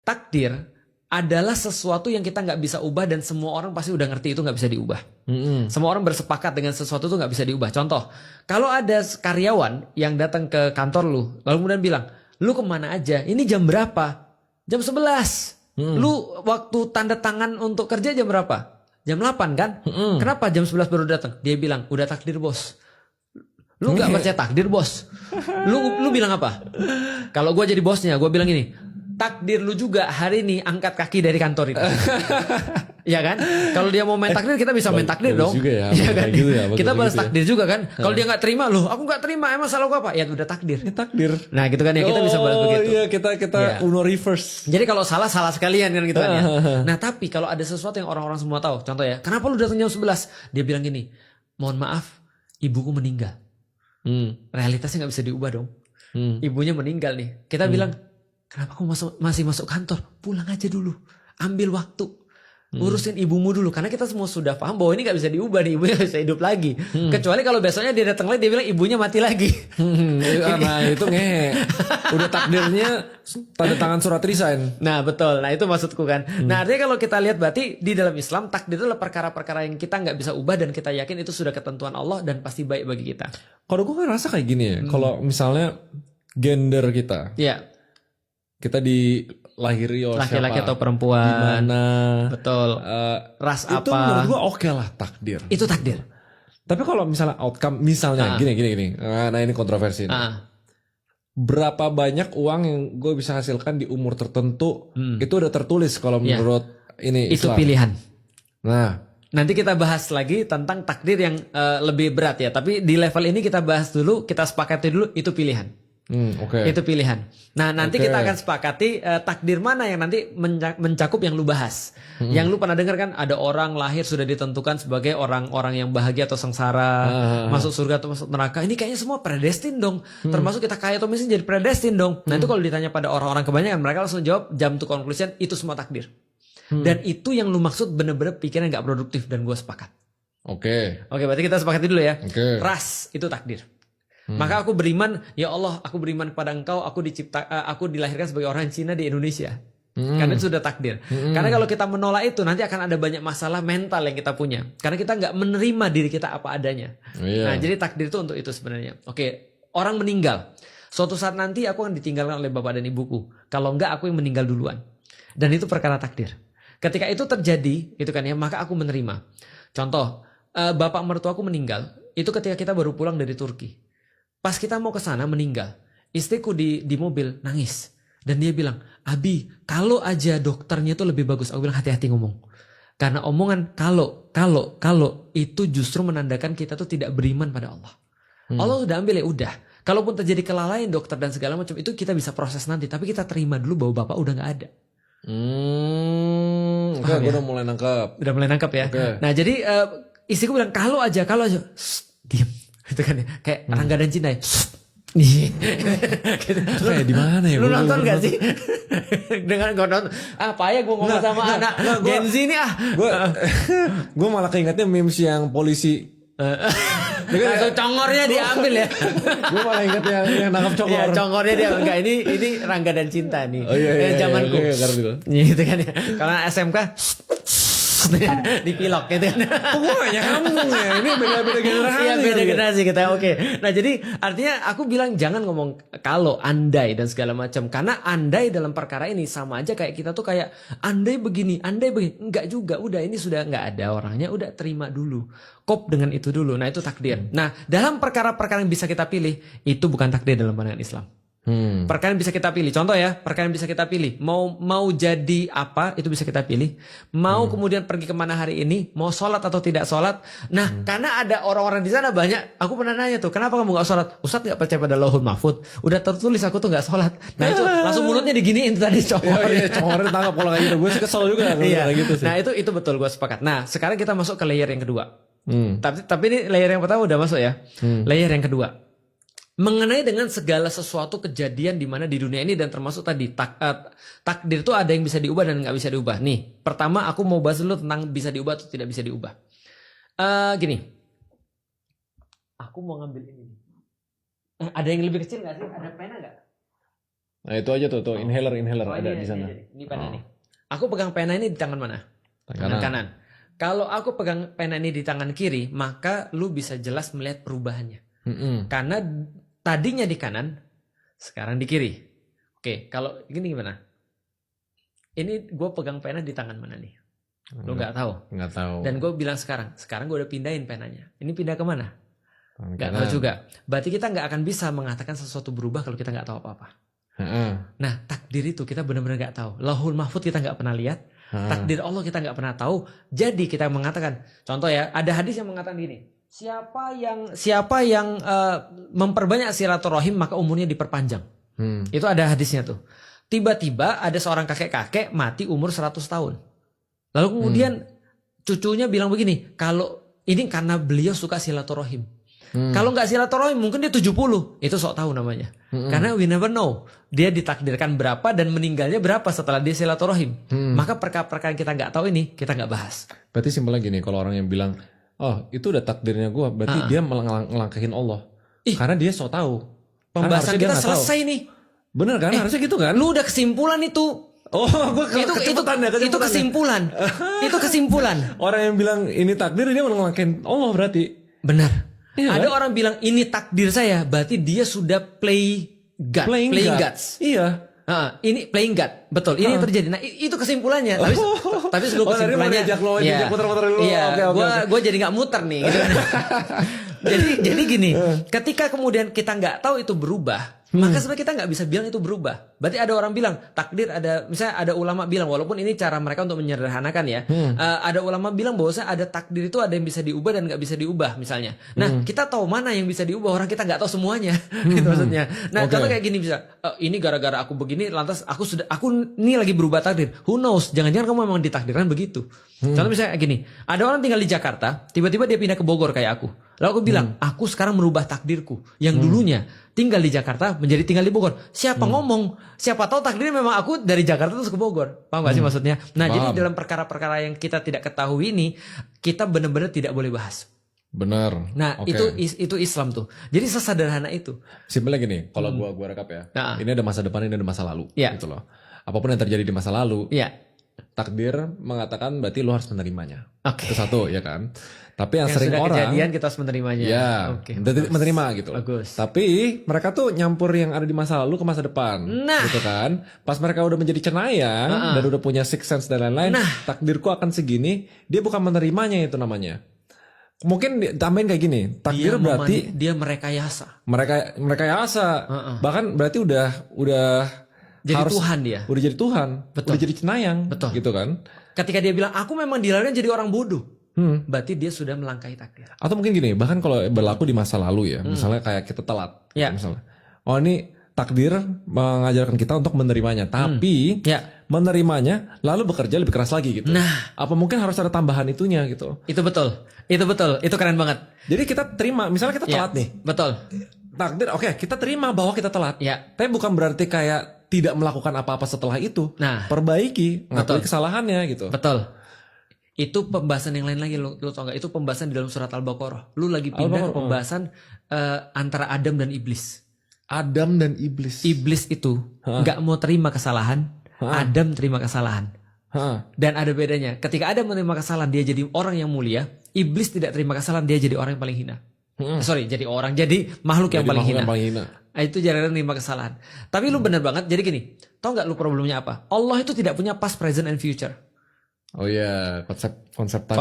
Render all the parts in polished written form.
takdir adalah sesuatu yang kita nggak bisa ubah dan semua orang pasti udah ngerti itu nggak bisa diubah. Semua orang bersepakat dengan sesuatu itu nggak bisa diubah. Contoh, kalau ada karyawan yang datang ke kantor lu, lalu kemudian bilang, lu kemana aja? Ini jam berapa? Jam 11. Lu waktu tanda tangan untuk kerja jam berapa? Jam 8 kan? Kenapa jam 11 baru datang? Dia bilang, udah takdir bos. Lu nggak percaya takdir bos? Lu bilang apa? Kalau gue jadi bosnya, gue bilang gini, takdir lu juga hari ini angkat kaki dari kantor itu. Ya kan? Kalau dia mau main takdir, kita bisa main takdir dong. Juga ya, ya kan? gitu ya, Kita balas gitu takdir juga kan? Kalau dia nggak terima, loh aku nggak terima, emang salah gua apa? Ya udah takdir. Ya, takdir. Nah gitu kan ya, kita bisa balas begitu. Iya, kita Uno reverse. Jadi kalau salah sekalian kan gitu kan ya. Nah tapi kalau ada sesuatu yang orang-orang semua tahu, contoh ya, kenapa lu datang jam 11? Dia bilang gini, mohon maaf, ibuku meninggal. Realitasnya nggak bisa diubah dong. Ibunya meninggal nih. Kita bilang, kenapa kamu masih masuk kantor? Pulang aja dulu, ambil waktu. Urusin ibumu dulu, karena kita semua sudah paham bahwa ini gak bisa diubah nih, ibunya gak bisa hidup lagi. Kecuali kalau besoknya dia datang lagi, dia bilang ibunya mati lagi. Nah itu udah takdirnya tanda tangan surat resign. Nah betul, nah itu maksudku kan. Nah artinya kalau kita lihat berarti di dalam Islam takdir itu adalah perkara-perkara yang kita gak bisa ubah dan kita yakin itu sudah ketentuan Allah dan pasti baik bagi kita. Kalau gue ngerasa kayak gini ya, kalau misalnya gender kita, kita dilahiri oleh laki-laki siapa, atau perempuan, gimana, betul, ras itu apa, menurut gue oke lah takdir. itu takdir. Tapi kalau misalnya outcome, misalnya gini, nah ini kontroversi ini. Berapa banyak uang yang gue bisa hasilkan di umur tertentu, itu udah tertulis kalau menurut ini itu Islam. pilihan. Nah, nanti kita bahas lagi tentang takdir yang lebih berat ya. Tapi di level ini kita bahas dulu, kita sepakati dulu itu pilihan. Itu pilihan. Nah nanti kita akan sepakati takdir mana yang nanti mencakup yang lu bahas. Yang lu pernah dengar kan ada orang lahir sudah ditentukan sebagai orang-orang yang bahagia atau sengsara, masuk surga atau masuk neraka. Ini kayaknya semua predestin dong. Termasuk kita kaya atau miskin jadi predestin dong. Nah itu kalau ditanya pada orang-orang kebanyakan, mereka langsung jawab jam to conclusion itu semua takdir. Dan itu yang lu maksud bener-bener pikiran gak produktif dan gue sepakat. Oke, berarti kita sepakati dulu ya. Ras itu takdir. Maka aku beriman, ya Allah, aku beriman kepada Engkau, aku dilahirkan sebagai orang Cina di Indonesia. Karena itu sudah takdir. Karena kalau kita menolak itu nanti akan ada banyak masalah mental yang kita punya. Karena kita nggak menerima diri kita apa adanya. Nah, jadi takdir itu untuk itu sebenarnya. Oke, orang meninggal. Suatu saat nanti aku akan ditinggalkan oleh bapak dan ibuku. Kalau enggak aku yang meninggal duluan. Dan itu perkara takdir. Ketika itu terjadi, itu kan ya, maka aku menerima. Contoh, bapak mertuaku meninggal. Itu ketika kita baru pulang dari Turki. Pas kita mau ke sana meninggal, istriku di mobil nangis dan dia bilang, Abi, kalau aja dokternya itu lebih bagus. Aku bilang hati-hati ngomong, karena omongan kalau itu justru menandakan kita tuh tidak beriman pada Allah. Allah sudah ambil ya udah. Kalaupun terjadi kelalaian dokter dan segala macam itu kita bisa proses nanti, tapi kita terima dulu bahwa bapak udah nggak ada. Oke, gue udah mulai nangkap. Udah mulai nangkap ya. Nah jadi istriku bilang kalau aja, diam. Itu kan ya, kayak Rangga dan Cinta ya. Gitu. Kayak di mana ya? Lu nonton gak sih? Dengan gue nonton. Apa ya gue ngomong sama anak Gen Z ini Gue malah keingetnya memes yang polisi. Atau congornya diambil ya. Gue malah inget yang nangkap congor. Iya, congornya dia enggak, ini Rangga dan Cinta nih. Oh iya, zamanku. Iya, gitu kan ya. Kalau SMK dipilok gitu kan. Gue gak nyambung ya. Ini beda-beda generasi. Iya beda generasi kita. Oke. Nah jadi artinya aku bilang jangan ngomong kalau, andai dan segala macam. Karena andai dalam perkara ini sama aja kayak kita tuh kayak andai begini. Enggak juga. Udah ini sudah enggak ada orangnya. Udah terima dulu. Kop dengan itu dulu. Nah itu takdir. Nah dalam perkara-perkara yang bisa kita pilih, itu bukan takdir dalam pandangan Islam. Perkara yang bisa kita pilih, contoh ya, perkara yang bisa kita pilih, mau jadi apa itu bisa kita pilih, mau kemudian pergi kemana hari ini, mau sholat atau tidak sholat. Nah karena ada orang-orang di sana banyak, aku pernah nanya tuh, kenapa kamu nggak sholat? Ustadz nggak percaya pada Lauhul Mahfud, udah tertulis aku tuh nggak sholat. Nah itu langsung mulutnya diginiin tadi congor. Congornya tangkap kalau kayak gitu, gue sih kesel juga kayak gitu sih. Nah itu betul, gue sepakat. Nah sekarang kita masuk ke layer yang kedua. Tapi ini layer yang pertama udah masuk ya. Layer yang kedua. Mengenai dengan segala sesuatu kejadian di mana di dunia ini dan termasuk tadi takdir itu ada yang bisa diubah dan nggak bisa diubah. Nih, pertama aku mau bahas dulu tentang bisa diubah atau tidak bisa diubah. Gini, aku mau ngambil ini. Ada yang lebih kecil nggak sih? Ada pena nggak? Nah itu aja tuh inhaler ada di sana. Ini pena nih. Aku pegang pena ini di tangan mana? Tangan kanan. Kalau aku pegang pena ini di tangan kiri, maka lu bisa jelas melihat perubahannya. Karena tadinya di kanan, sekarang di kiri. Oke, kalau gini gimana? Ini gue pegang pena di tangan mana nih? Lu nggak tahu. Nggak tahu. Dan gue bilang sekarang gue udah pindahin penanya. Ini pindah kemana? Nggak tahu juga. Berarti kita nggak akan bisa mengatakan sesuatu berubah kalau kita nggak tahu apa-apa. Nah, takdir itu kita benar-benar nggak tahu. Lauhul mahfud kita nggak pernah lihat. Takdir Allah kita nggak pernah tahu. Jadi kita mengatakan, contoh ya, ada hadis yang mengatakan gini. Siapa yang memperbanyak silaturahim maka umurnya diperpanjang. Itu ada hadisnya tuh. Tiba-tiba ada seorang kakek-kakek mati umur 100 tahun. Lalu kemudian cucunya bilang begini, kalau ini karena beliau suka silaturahim. Kalau nggak silaturahim mungkin dia 70. Itu sok tahu namanya. Karena we never know. Dia ditakdirkan berapa dan meninggalnya berapa setelah dia silaturahim. Maka perkara-perkara yang kita nggak tahu ini kita nggak bahas. Berarti simpelnya gini, kalau orang yang bilang, oh itu udah takdirnya gue, berarti dia ngelangkahin Allah. Karena dia sok tahu. Pembahasan kita selesai nih. Bener kan? Harusnya gitu kan? Lu udah kesimpulan itu. Oh, gue itu kesimpulan. Itu kesimpulan. Orang yang bilang ini takdir, dia ngelangkahin Allah berarti. Benar. Iya, ada kan? orang bilang ini takdir saya, berarti dia sudah playing gods. Iya. Ini playing God, betul. Ini terjadi. Nah itu kesimpulannya. Tapi sebelum kesimpulannya, gue jadi nggak muter nih. Gitu. jadi gini, ketika kemudian kita nggak tahu itu berubah. Maka sebenarnya kita nggak bisa bilang itu berubah. Berarti ada orang bilang takdir ada, misalnya ada ulama bilang, walaupun ini cara mereka untuk menyederhanakan ya. Ada ulama bilang bahwa ada takdir itu ada yang bisa diubah dan nggak bisa diubah misalnya. Nah kita tahu mana yang bisa diubah, orang kita nggak tahu semuanya. Gitu maksudnya. Nah contoh kayak gini bisa, ini gara-gara aku begini, lantas aku ini lagi berubah takdir. Who knows? Jangan-jangan kamu memang ditakdirkan begitu. Contoh misalnya gini, ada orang tinggal di Jakarta, tiba-tiba dia pindah ke Bogor kayak aku. Lalu aku bilang, aku sekarang merubah takdirku. Yang dulunya tinggal di Jakarta menjadi tinggal di Bogor. Siapa ngomong? Siapa tahu takdirnya memang aku dari Jakarta terus ke Bogor. Paham gak sih maksudnya? Nah jadi dalam perkara-perkara yang kita tidak ketahui ini, kita benar-benar tidak boleh bahas. Benar. Nah itu Islam tuh. Jadi sesederhana itu. Simpelnya gini, kalau gua rekap ya. Ini ada masa depan, ini ada masa lalu. Gitu loh. Apapun yang terjadi di masa lalu. Takdir mengatakan berarti lo harus menerimanya. Itu satu ya kan. Tapi yang sering sudah orang kejadian kita harus menerimanya. Ya, menerima gitu. Bagus. Tapi mereka tuh nyampur yang ada di masa lalu ke masa depan. Gitu kan. Pas mereka udah menjadi cenayang dan udah punya sixth sense dan lain-lain, takdirku akan segini, dia bukan menerimanya itu namanya. Mungkin tambahin kayak gini, takdir berarti dia merekayasa. Merekayasa. Bahkan berarti udah jadi Tuhan dia. Udah jadi Tuhan. Betul. Udah jadi cenayang. Betul. Gitu kan. Ketika dia bilang aku memang dilahirkan jadi orang bodoh. Berarti dia sudah melangkahi takdir. Atau mungkin gini, bahkan kalau berlaku di masa lalu ya, misalnya kayak kita telat, misalnya, oh ini takdir mengajarkan kita untuk menerimanya, tapi menerimanya lalu bekerja lebih keras lagi gitu. Nah, apa mungkin harus ada tambahan itunya gitu? Itu betul, itu keren banget. Jadi kita terima, misalnya kita telat nih, betul. Takdir, oke, kita terima bahwa kita telat, tapi bukan berarti kayak tidak melakukan apa-apa setelah itu. Nah, perbaiki, ngakui kesalahannya gitu. Betul. Itu pembahasan yang lain lagi, lu tau gak? Itu pembahasan di dalam surat Al-Baqarah. Lu lagi pindah ke pembahasan antara Adam dan Iblis. Adam dan Iblis. Iblis itu gak mau terima kesalahan, Adam terima kesalahan. Dan ada bedanya. Ketika Adam menerima kesalahan, dia jadi orang yang mulia. Iblis tidak terima kesalahan, dia jadi orang yang paling hina. Jadi makhluk yang paling hina. Itu jarang menerima kesalahan. Tapi lu bener banget. Jadi gini, tau gak lu problemnya apa? Allah itu tidak punya past, present, and future. Oh iya, konsep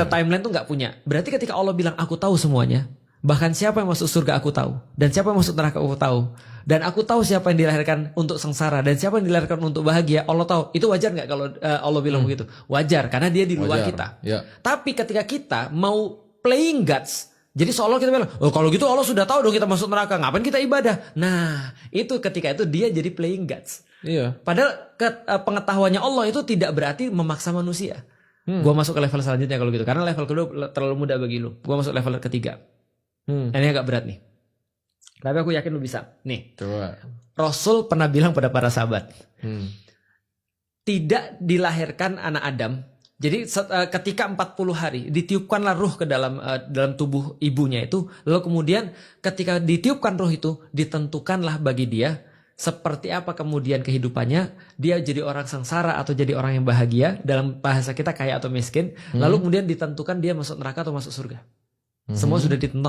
timeline tuh nggak punya. Berarti ketika Allah bilang aku tahu semuanya, bahkan siapa yang masuk surga aku tahu, dan siapa yang masuk neraka aku tahu, dan aku tahu siapa yang dilahirkan untuk sengsara dan siapa yang dilahirkan untuk bahagia, Allah tahu. Itu wajar nggak kalau Allah bilang begitu? Wajar, karena dia di luar kita. Tapi ketika kita mau playing gods, jadi seolah kita bilang, oh kalau gitu Allah sudah tahu dong kita masuk neraka, ngapain kita ibadah? Nah, itu ketika itu dia jadi playing gods. Iya. Padahal pengetahuannya Allah itu tidak berarti memaksa manusia. Gua masuk ke level selanjutnya kalau gitu, karena level kedua terlalu mudah bagi lu. Gua masuk level ketiga. Ini agak berat nih. Tapi aku yakin lu bisa. Nih. Coba. Rasul pernah bilang pada para sahabat, tidak dilahirkan anak Adam. Jadi ketika 40 hari ditiupkanlah ruh ke dalam tubuh ibunya itu, lalu kemudian ketika ditiupkan ruh itu ditentukanlah bagi dia seperti apa kemudian kehidupannya, dia jadi orang sengsara atau jadi orang yang bahagia, dalam bahasa kita kaya atau miskin, lalu kemudian ditentukan dia masuk neraka atau masuk surga. Semua sudah ditentukan.